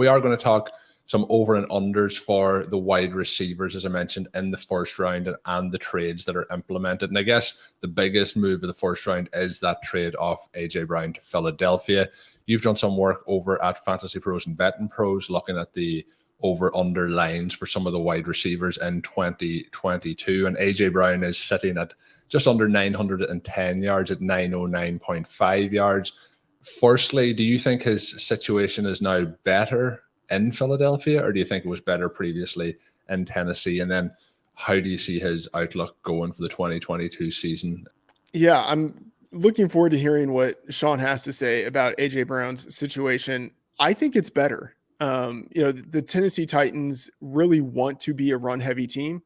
We are going to talk some over and unders for the wide receivers, as I mentioned, in the first round and the trades that are implemented. And I guess the biggest move of the first round is that trade off A.J. Brown to Philadelphia. You've done some work over at FantasyPros and BettingPros looking at the over-under lines for some of the wide receivers in 2022. And A.J. Brown is sitting at just under 910 yards at 909.5 yards. Firstly, do you think his situation is now better in Philadelphia, or do you think it was better previously in Tennessee? And then how do you see his outlook going for the 2022 season? Yeah, I'm looking forward to hearing what Shawn has to say about A.J. Brown's situation. I think it's better. The Tennessee Titans really want to be a run-heavy team.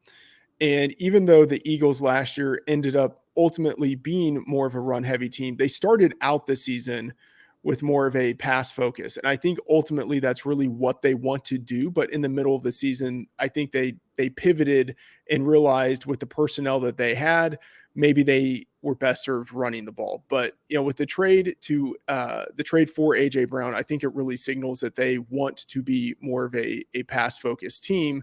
And even though the Eagles last year ended up ultimately being more of a run-heavy team, they started out the season with more of a pass focus. And I think ultimately that's really what they want to do. But in the middle of the season, I think they pivoted and realized with the personnel that they had, maybe they were best served running the ball. But, with the trade for A.J. Brown, I think it really signals that they want to be more of a pass focused team.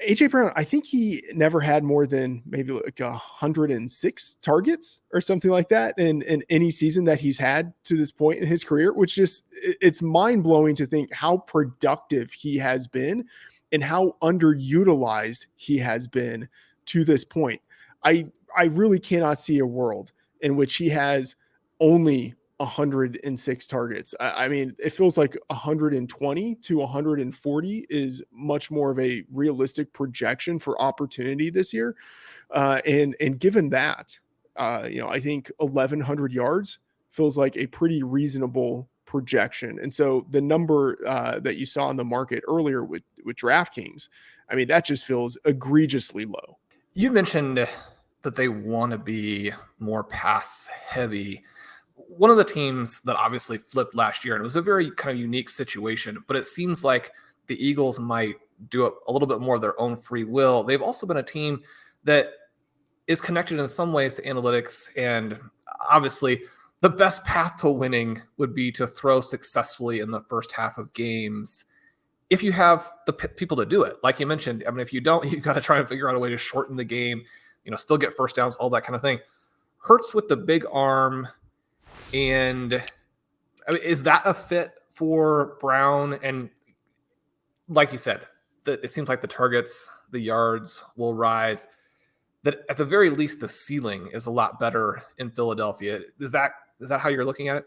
A.J. Brown, I think he never had more than maybe like 106 targets or something like that in any season that he's had to this point in his career, which it's mind blowing to think how productive he has been and how underutilized he has been to this point. I really cannot see a world in which he has only 106 targets. I mean, it feels like 120 to 140 is much more of a realistic projection for opportunity this year. And given that, I think 1,100 yards feels like a pretty reasonable projection. And so the number that you saw in the market earlier with DraftKings, I mean, that just feels egregiously low. You mentioned that they want to be more pass heavy. One of the teams that obviously flipped last year, and it was a very kind of unique situation, but it seems like the Eagles might do it a little bit more of their own free will. They've also been a team that is connected in some ways to analytics, and obviously the best path to winning would be to throw successfully in the first half of games if you have the people to do it. Like you mentioned, I mean, if you don't, you've got to try and figure out a way to shorten the game, still get first downs, all that kind of thing. Hurts with the big arm. And I mean, is that a fit for Brown? And like you said, it seems like the targets, the yards will rise. That at the very least, the ceiling is a lot better in Philadelphia. Is that how you're looking at it?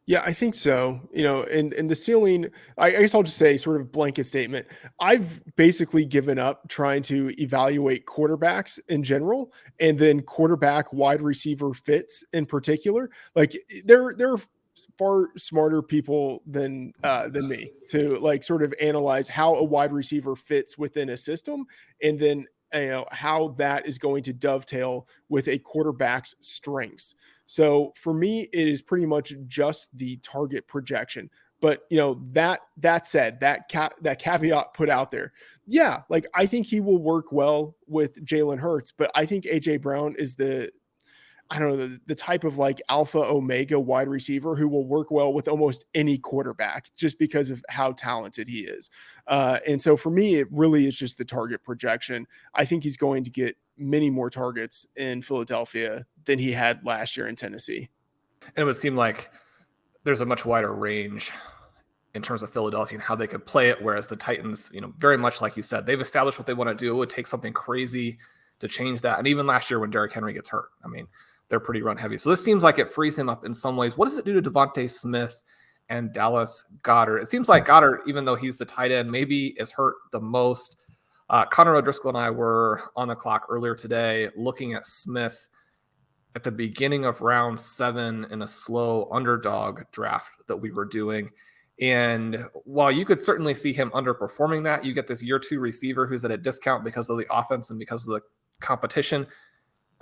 Yeah, I think so. And the ceiling, I guess I'll just say sort of blanket statement. I've basically given up trying to evaluate quarterbacks in general, and then quarterback wide receiver fits in particular. Like there are far smarter people than me to like sort of analyze how a wide receiver fits within a system, and then how that is going to dovetail with a quarterback's strengths. So for me, it is pretty much just the target projection. But that said, that caveat put out there, yeah, like I think he will work well with Jalen Hurts, but I think A.J. Brown is the type of like alpha omega wide receiver who will work well with almost any quarterback just because of how talented he is. And so for me, it really is just the target projection. I think he's going to get many more targets in Philadelphia than he had last year in Tennessee. And it would seem like there's a much wider range in terms of Philadelphia and how they could play it. Whereas the Titans, very much like you said, they've established what they want to do. It would take something crazy to change that. And even last year when Derrick Henry gets hurt, I mean, they're pretty run heavy. So this seems like it frees him up in some ways. What does it do to Devonta Smith and Dallas Goedert? It seems like Goedert, even though he's the tight end, maybe is hurt the most. Connor O'Driscoll and I were on the clock earlier today looking at Smith at the beginning of round 7 in a slow underdog draft that we were doing. And while you could certainly see him underperforming that, you get this year 2 receiver who's at a discount because of the offense and because of the competition.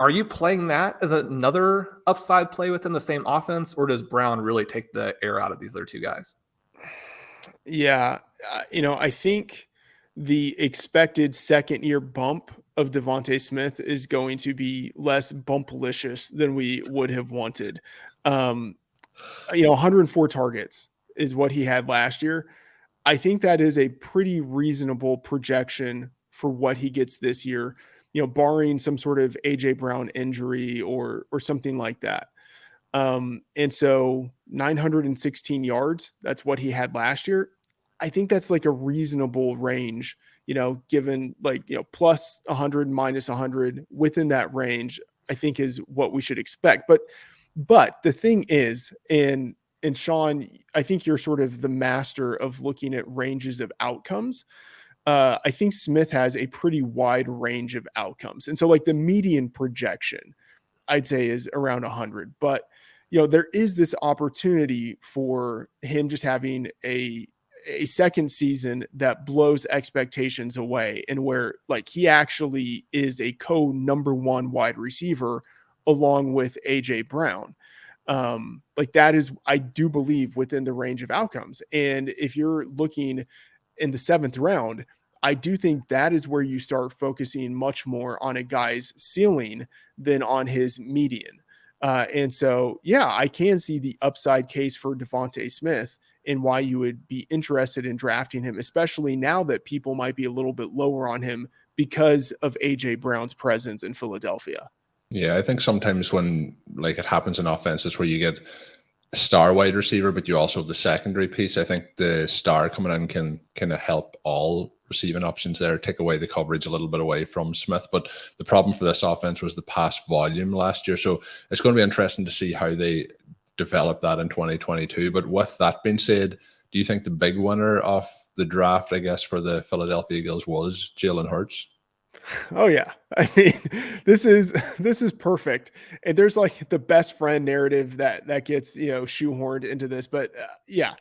Are you playing that as another upside play within the same offense, or does Brown really take the air out of these other two guys? Yeah, I think the expected second-year bump of Devonta Smith is going to be less bumplicious than we would have wanted. 104 targets is what he had last year. I think that is a pretty reasonable projection for what he gets this year, barring some sort of A.J. Brown injury or something like that. And so 916 yards, that's what he had last year. I think that's like a reasonable range, given plus 100, minus 100 within that range, I think is what we should expect. But the thing is, and Shawn, I think you're sort of the master of looking at ranges of outcomes. I think Smith has a pretty wide range of outcomes. And so like the median projection, I'd say is around 100, but there is this opportunity for him just having a second season that blows expectations away, and where like he actually is a number one wide receiver along with AJ Brown. Like that is, I do believe, within the range of outcomes. And if you're looking in the 7th round, I do think that is where you start focusing much more on a guy's ceiling than on his median. And so, yeah, I can see the upside case for Devonta Smith and why you would be interested in drafting him, especially now that people might be a little bit lower on him because of AJ Brown's presence in Philadelphia. Yeah, I think sometimes when like it happens in offenses where you get a star wide receiver, but you also have the secondary piece, I think the star coming in can kind of help all receiving options there, take away the coverage a little bit away from Smith. But the problem for this offense was the pass volume last year. So it's going to be interesting to see how they develop that in 2022. But with that being said, do you think the big winner of the draft, I guess, for the Philadelphia Eagles was Jalen Hurts? Oh yeah. I mean, this is perfect. And there's like the best friend narrative that gets, shoehorned into this, but yeah,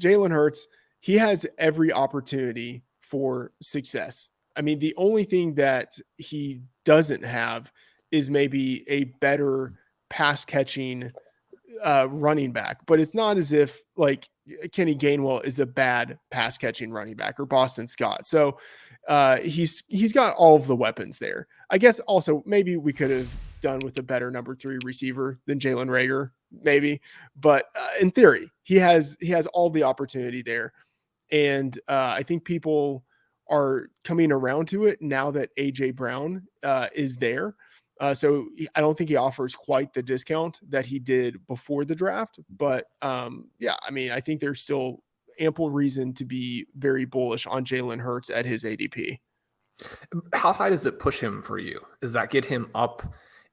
Jalen Hurts, he has every opportunity for success. I mean, the only thing that he doesn't have is maybe a better pass catching running back, but it's not as if like Kenny Gainwell is a bad pass catching running back or Boston Scott. So he's got all of the weapons there. I guess also maybe we could have done with a better number 3 receiver than Jalen Reagor, maybe, but in theory, he has all the opportunity there. And I think people are coming around to it now that AJ Brown is there. So I don't think he offers quite the discount that he did before the draft, but yeah, I mean, I think there's still ample reason to be very bullish on Jalen Hurts at his ADP. How high does it push him for you? Does that get him up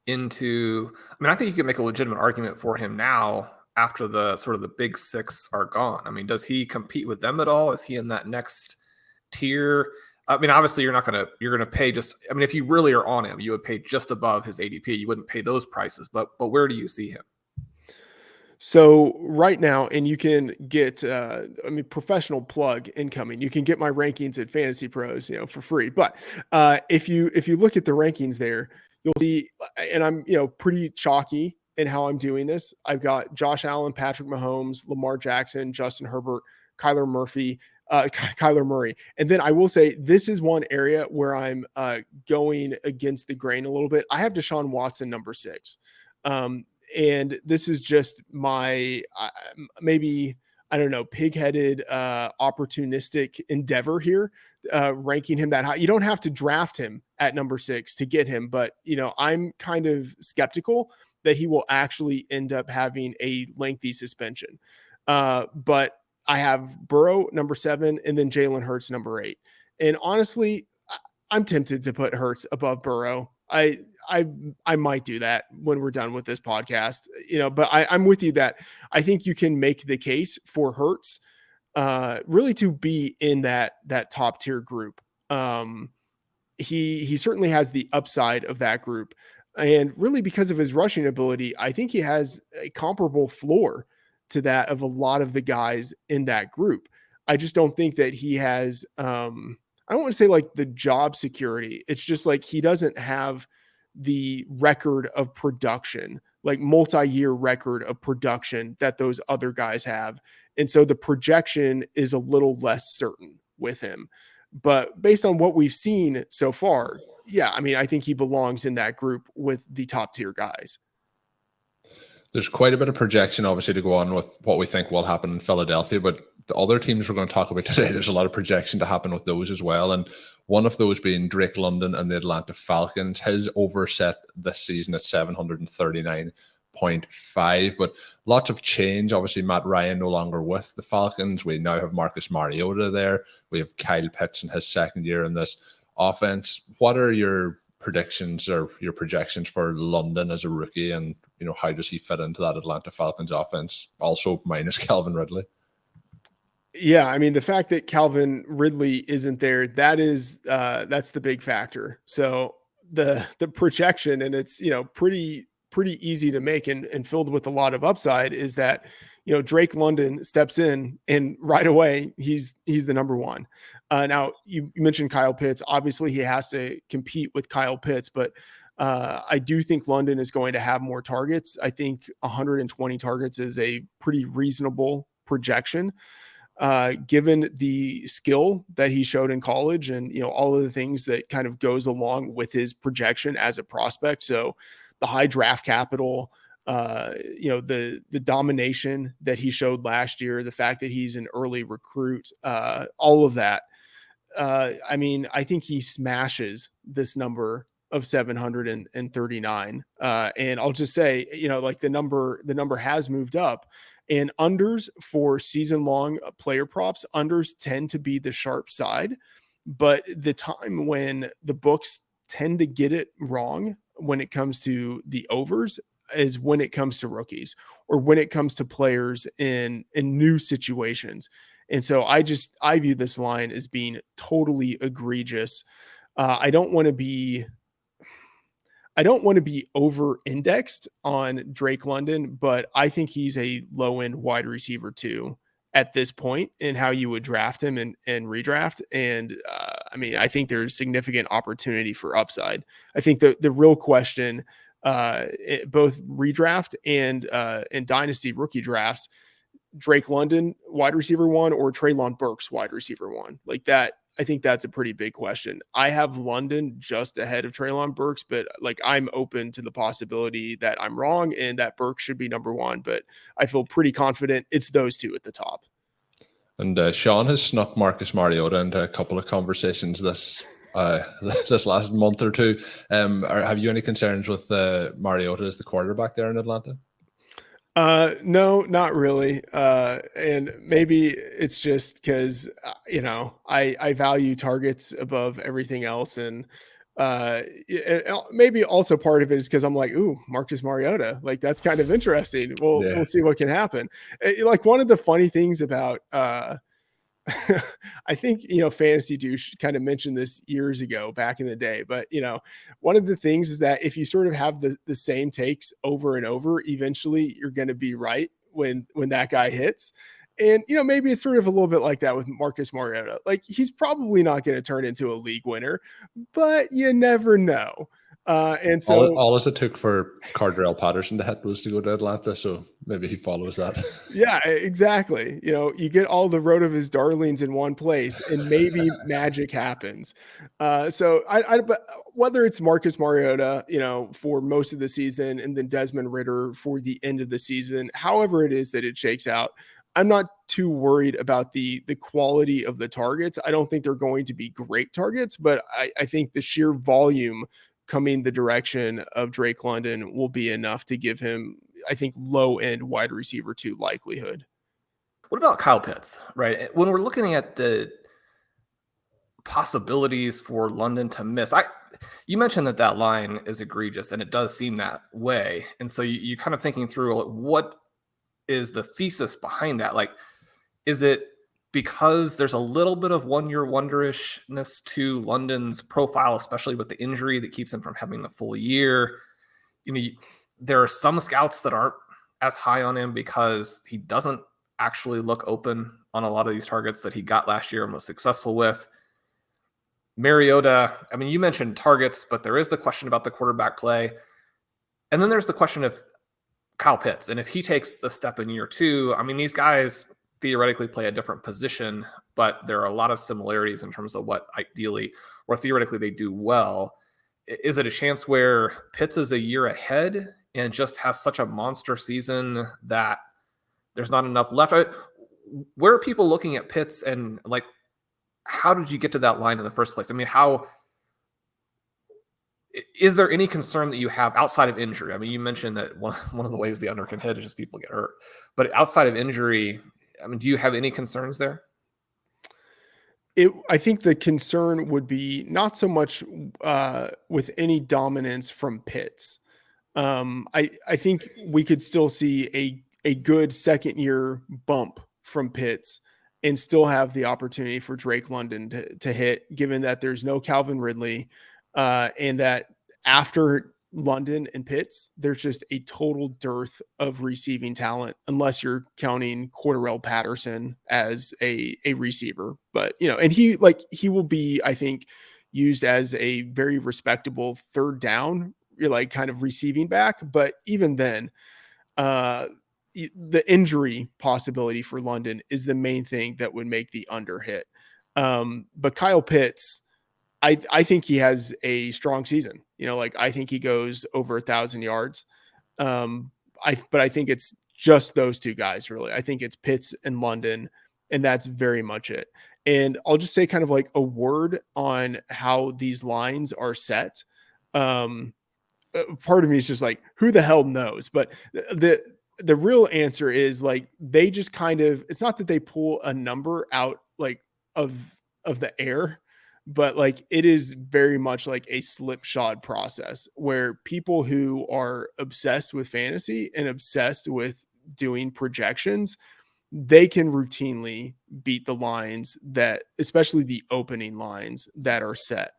into, I mean, I think you can make a legitimate argument for him now after the sort of the big 6 are gone. I mean, does he compete with them at all? Is he in that next tier? I mean, obviously you're going to pay just, I mean, if you really are on him, you would pay just above his ADP. You wouldn't pay those prices, but where do you see him? So right now, and you can get, professional plug incoming. You can get my rankings at FantasyPros, for free. But if you look at the rankings there, you'll see, and I'm, pretty chalky in how I'm doing this. I've got Josh Allen, Patrick Mahomes, Lamar Jackson, Justin Herbert, Kyler Murray. And then I will say this is one area where I'm going against the grain a little bit. I have Deshaun Watson number 6. And this is just my maybe, I don't know, pig-headed opportunistic endeavor here, ranking him that high. You don't have to draft him at number 6 to get him, but I'm kind of skeptical that he will actually end up having a lengthy suspension. But I have Burrow number 7 and then Jalen Hurts number 8. And honestly, I'm tempted to put Hurts above Burrow. I might do that when we're done with this podcast, but I'm with you that I think you can make the case for Hurts really to be in that top tier group. He certainly has the upside of that group, and really because of his rushing ability, I think he has a comparable floor to that of a lot of the guys in that group. I just don't think that he has, I don't want to say like the job security. It's just like he doesn't have the record of production, like multi-year record of production that those other guys have. And so the projection is a little less certain with him. But based on what we've seen so far, yeah, I mean, I think he belongs in that group with the top tier guys. There's quite a bit of projection, obviously, to go on with what we think will happen in Philadelphia, but the other teams we're going to talk about today, there's a lot of projection to happen with those as well. And one of those being Drake London and the Atlanta Falcons. His overset this season at 739.5, but lots of change. Obviously, Matt Ryan no longer with the Falcons. We now have Marcus Mariota there. We have Kyle Pitts in his second year in this offense. What are your predictions or your projections for London as a rookie, and how does he fit into that Atlanta Falcons offense, also minus Calvin Ridley? Yeah, I mean, the fact that Calvin Ridley isn't there, that's the big factor. So the projection, and it's pretty easy to make and filled with a lot of upside, is that Drake London steps in and right away he's the number one. Now you mentioned Kyle Pitts. Obviously he has to compete with Kyle Pitts, but I do think London is going to have more targets. I think 120 targets is a pretty reasonable projection, given the skill that he showed in college and all of the things that kind of goes along with his projection as a prospect. So the high draft capital, the domination that he showed last year, the fact that he's an early recruit, all of that. I mean, I think he smashes this number of 739. And I'll just say, the number has moved up, and unders for season long player props, unders tend to be the sharp side, but the time when the books tend to get it wrong when it comes to the overs is when it comes to rookies or when it comes to players in new situations. And so I view this line as being totally egregious. I don't want to be over indexed on Drake London, but I think he's a low end wide receiver too at this point in how you would draft him and redraft. And I mean, I think there's significant opportunity for upside. I think the real question, both redraft and dynasty rookie drafts, Drake London wide receiver 1 or Treylon Burks wide receiver 1, like that. I think that's a pretty big question. I have London just ahead of Treylon Burks, but I'm open to the possibility that I'm wrong and that Burks should be number 1, but I feel pretty confident it's those two at the top. And Shawn has snuck Marcus Mariota into a couple of conversations this last month or two. Have you any concerns with Mariota as the quarterback there in Atlanta? No, not really. And maybe it's just because, I value targets above everything else. And maybe also part of it is because I'm like, ooh, Marcus Mariota, that's kind of interesting. We'll see what can happen. One of the funny things about, I think, Fantasy Douche kind of mentioned this years ago back in the day, but one of the things is that if you sort of have the same takes over and over, eventually you're going to be right when that guy hits. And, maybe it's sort of a little bit like that with Marcus Mariota. He's probably not going to turn into a league winner, but you never know. And so all it took for Cordarrelle Patterson to hit was to go to Atlanta, so maybe he follows that. Yeah, exactly. You get all the RotoViz darlings in one place, and maybe magic happens. So but whether it's Marcus Mariota, for most of the season, and then Desmond Ridder for the end of the season, however it is that it shakes out, I'm not too worried about the quality of the targets. I don't think they're going to be great targets, but I think the sheer volume coming the direction of Drake London will be enough to give him, I think, low end wide receiver 2 likelihood. What about Kyle Pitts, right? When we're looking at the possibilities for London to miss, you mentioned that line is egregious, and it does seem that way. And so you kind of thinking through what is the thesis behind that? Is it because there's a little bit of one-year wonderishness to London's profile, especially with the injury that keeps him from having the full year? There are some scouts that aren't as high on him because he doesn't actually look open on a lot of these targets that he got last year and was successful with. Mariota, I mean, you mentioned targets, but there is the question about the quarterback play. And then there's the question of Kyle Pitts. And if he takes the step in year 2, I mean, these guys theoretically play a different position, but there are a lot of similarities in terms of what ideally or theoretically they do well. Is it a chance where Pitts is a year ahead and just has such a monster season that there's not enough left. Where are people looking at Pitts, and like, how did you get to that line in the first place? I mean, is there any concern that you have outside of injury? I mean, you mentioned that one of the ways the under can hit is just people get hurt, but outside of injury, I mean, do you have any concerns there? I think the concern would be not so much with any dominance from Pitts. I think we could still see a good second year bump from Pitts and still have the opportunity for Drake London to hit, given that there's no Calvin Ridley, and that after London and Pitts, there's just a total dearth of receiving talent, unless you're counting Cordarrelle Patterson as a receiver. But, and he will be, I think, used as a very respectable third down, like kind of receiving back. But even then, the injury possibility for London is the main thing that would make the under hit. But Kyle Pitts, I think he has a strong season. I think he goes over 1,000 yards. But I think it's just those two guys, really. I think it's Pitts and London, and that's very much it. And I'll just say kind of like a word on how these lines are set. Part of me is just like, who the hell knows? But the real answer is like, they just kind of, it's not that they pull a number out like of the air, but like it is very much like a slipshod process where people who are obsessed with fantasy and obsessed with doing projections, they can routinely beat the lines that, especially the opening lines that are set.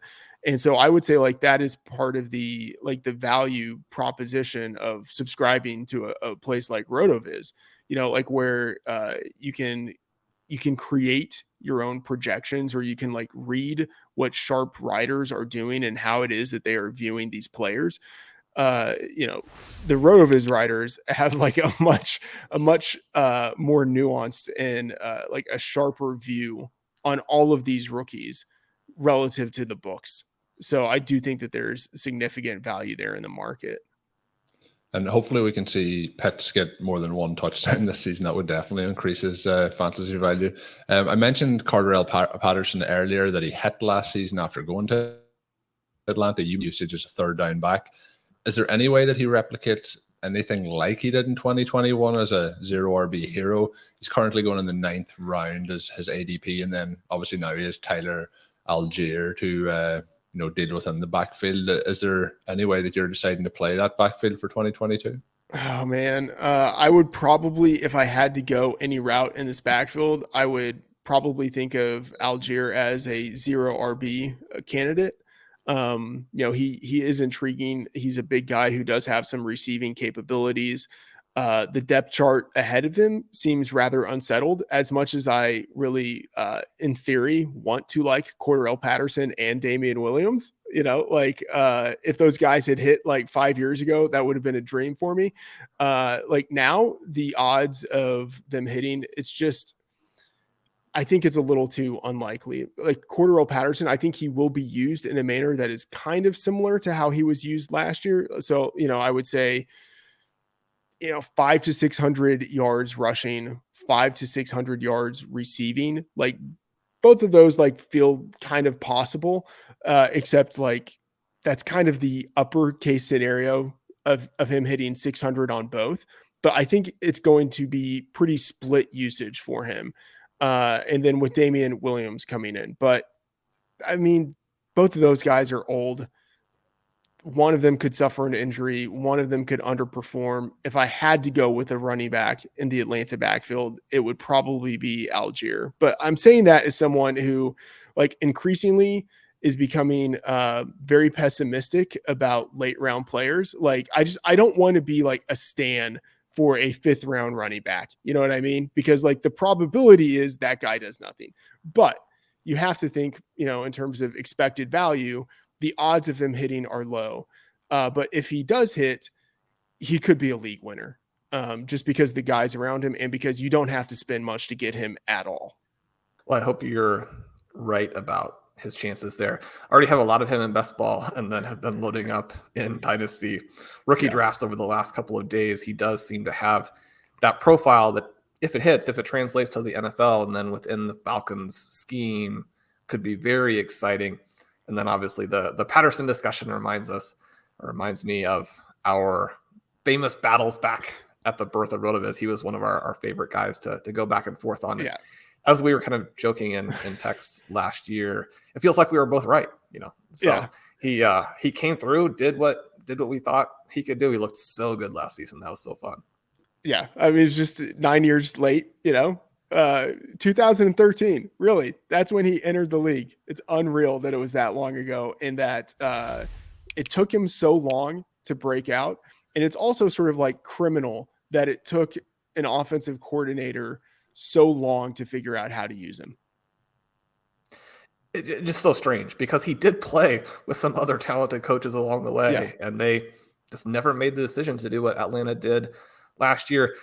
And so I would say like that is part of the value proposition of subscribing to a place like RotoViz, like where you can create your own projections, or you can like read what sharp writers are doing and how it is that they are viewing these players. The RotoViz writers have like a much more nuanced and like a sharper view on all of these rookies relative to the books. So I do think that there's significant value there in the market. And hopefully we can see Pitts get more than one touchdown this season. That would definitely increase his fantasy value. I mentioned Carterelle Patterson earlier, that he hit last season after going to Atlanta. Usage as a third down back. Is there any way that he replicates anything like he did in 2021 as a zero RB hero? He's currently going in the 9th round as his ADP. And then obviously now he has Tyler Algiere to deal with in the backfield. Is there any way that you're deciding to play that backfield for 2022? Oh man, I would probably, if I had to go any route in this backfield, I would probably think of Algiere as a zero RB candidate. He is intriguing. He's a big guy who does have some receiving capabilities. The depth chart ahead of him seems rather unsettled, as much as I really, in theory, want to like Cordarrelle Patterson and Damian Williams. If those guys had hit like 5 years ago, that would have been a dream for me. Like now, the odds of them hitting, I think it's a little too unlikely. Like Cordarrelle Patterson, I think he will be used in a manner that is kind of similar to how he was used last year. So, I would say, 500 to 600 yards rushing, 500 to 600 yards receiving. Like both of those like feel kind of possible, except like that's kind of the upper case scenario of him hitting 600 on both. But I think it's going to be pretty split usage for him. And then with Damian Williams coming in. But I mean, both of those guys are old. One of them could suffer an injury. One of them could underperform. If I had to go with a running back in the Atlanta backfield, it would probably be Algiere. But I'm saying that as someone who like increasingly is becoming very pessimistic about late round players. Like I don't want to be like a stan for a 5th round running back. You know what I mean? Because like the probability is that guy does nothing, but you have to think, in terms of expected value, the odds of him hitting are low. But if he does hit, he could be a league winner, just because the guys around him and because you don't have to spend much to get him at all. Well, I hope you're right about his chances there. I already have a lot of him in best ball and then have been loading up in dynasty rookie drafts over the last couple of days. He does seem to have that profile that if it hits, if it translates to the NFL and then within the Falcons scheme, could be very exciting. And then obviously the Patterson discussion reminds me of our famous battles back at the birth of RotoViz. He was one of our favorite guys to go back and forth on it. Yeah. As we were kind of joking in texts last year, it feels like we were both right, So he came through, did what we thought he could do. He looked so good last season. That was so fun. Yeah. I mean, it's just 9 years late, 2013, really. That's when he entered the league. It's unreal that it was that long ago and that it took him so long to break out. And it's also sort of like criminal that it took an offensive coordinator so long to figure out how to use him. It's just so strange because he did play with some other talented coaches along the way, and they just never made the decision to do what Atlanta did last year.